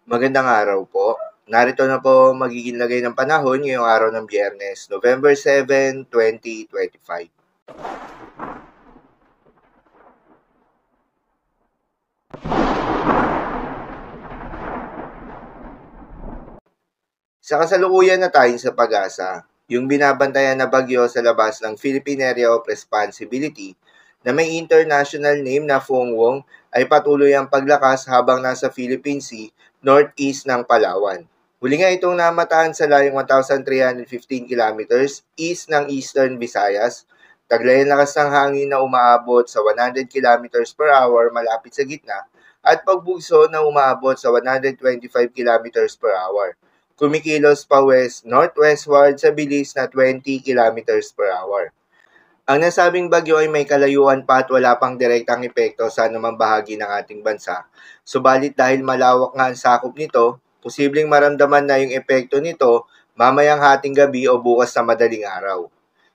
Magandang araw po. Narito na po ang magiging lagay ng panahon ngayong araw ng Biyernes, November 7, 2025. Sa kasalukuyan na tayo sa pag-asa, yung binabantayan na bagyo sa labas ng Philippine Area of Responsibility na may international name na Fongwong ay patuloy ang paglakas habang nasa Philippine Sea, northeast ng Palawan. Huli nga itong namataan sa layong 1,315 kilometers east ng Eastern Visayas. Taglay ang lakas ng hangin na umaabot sa 100 kilometers per hour malapit sa gitna at pagbugso na umaabot sa 125 kilometers per hour. Kumikilos pa west-northwestward sa bilis na 20 kilometers per hour. Ang nasabing bagyo ay may kalayuan pa at wala pang direktang epekto sa anumang bahagi ng ating bansa. Subalit dahil malawak nga ang sakop nito, posibleng maramdaman na yung epekto nito mamayang hating gabi o bukas na madaling araw.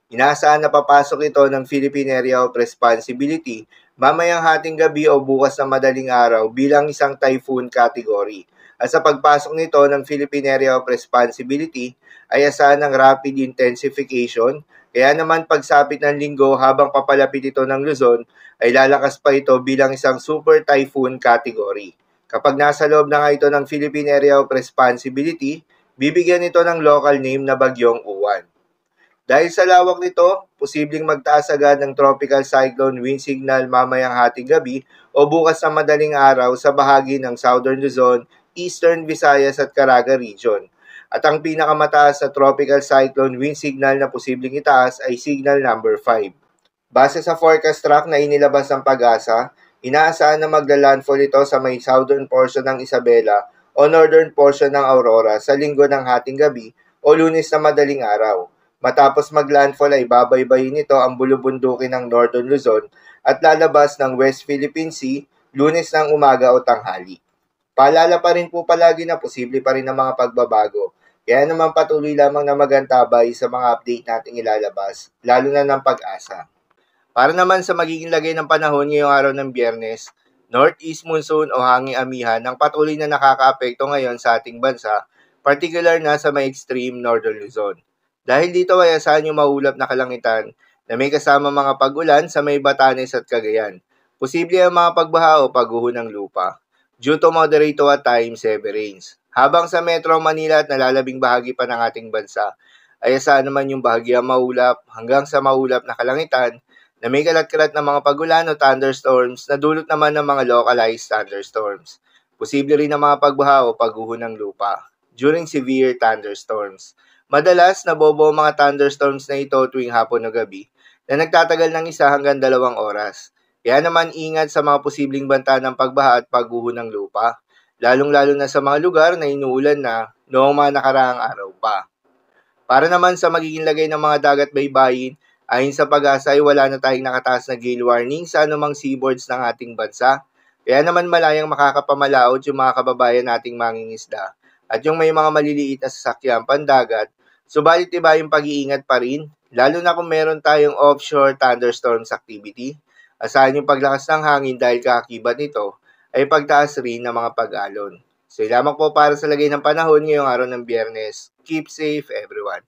Inaasahan na papasok ito ng Philippine Area of Responsibility mamayang hating gabi o bukas na madaling araw bilang isang typhoon category. At sa pagpasok nito ng Philippine Area of Responsibility ay asahan ng rapid intensification, kaya naman pagsapit ng linggo habang papalapit ito ng Luzon ay lalakas pa ito bilang isang super typhoon category. Kapag nasa loob na nga ito ng Philippine Area of Responsibility, bibigyan ito ng local name na Bagyong Uwan. Dahil sa lawak nito, posibleng magtaas agad ng tropical cyclone wind signal mamayang hating gabi o bukas na madaling araw sa bahagi ng Southern Luzon, Eastern Visayas at Caraga Region. At ang pinakamataas na tropical cyclone wind signal na posibleng itaas ay signal number 5. Base sa forecast track na inilabas ng Pag-asa, inaasahan na magla-landfall ito sa may southern portion ng Isabela o northern portion ng Aurora sa linggo ng hating gabi o Lunes na madaling araw. Matapos mag-landfall ay babaybayin nito ang bulubundukin ng Northern Luzon at lalabas ng West Philippine Sea Lunes ng umaga o tanghali. Paalala pa rin po palagi na posible pa rin ang mga pagbabago. Kaya naman patuloy lamang na magantabay sa mga update nating ilalabas, lalo na ng Pag-asa. Para naman sa magiging lagay ng panahon ngayong araw ng Biyernes, northeast monsoon o hanging amihan ang patuloy na nakakaapekto ngayon sa ating bansa, particular na sa may extreme Northern Luzon. Dahil dito ay asahan yung maulap na kalangitan na may kasama mga pag-ulan sa may Batanes at Cagayan. Posible ang mga pagbaha o pagguho ng lupa due to moderate to at times heavy rains. Habang sa Metro Manila at nalalabing bahagi pa ng ating bansa, ay asahan naman yung bahagyang maulap hanggang sa maulap na kalangitan na may kalat-kalat na mga pag-ulan o thunderstorms na dulot naman ng mga localized thunderstorms. Posible rin ang mga pagbaha o pagguho ng lupa during severe thunderstorms. Madalas, nabobo ang mga thunderstorms na ito tuwing hapon o gabi na nagtatagal ng 1 hanggang 2 oras. Kaya naman ingat sa mga posibleng banta ng pagbaha at pagguho ng lupa, lalong-lalo na sa mga lugar na inuulan na noong mga nakaraang araw pa. Para naman sa magiging lagay ng mga dagat baybayin, ayon sa Pag-asa ay wala na tayong nakataas na gale warning sa anumang seaboards ng ating bansa. Kaya naman malayang makakapamalaot yung mga kababayan nating mangingisda at yung may mga maliliit na sasakyan pandagat. Subalit iba yung pag-iingat pa rin, lalo na kung meron tayong offshore thunderstorms activity. Asahan yung paglakas ng hangin dahil kaakibat nito ay pagtaas rin ng mga pag-alon. So lamang po para sa lagay ng panahon ngayong araw ng Biyernes. Keep safe everyone.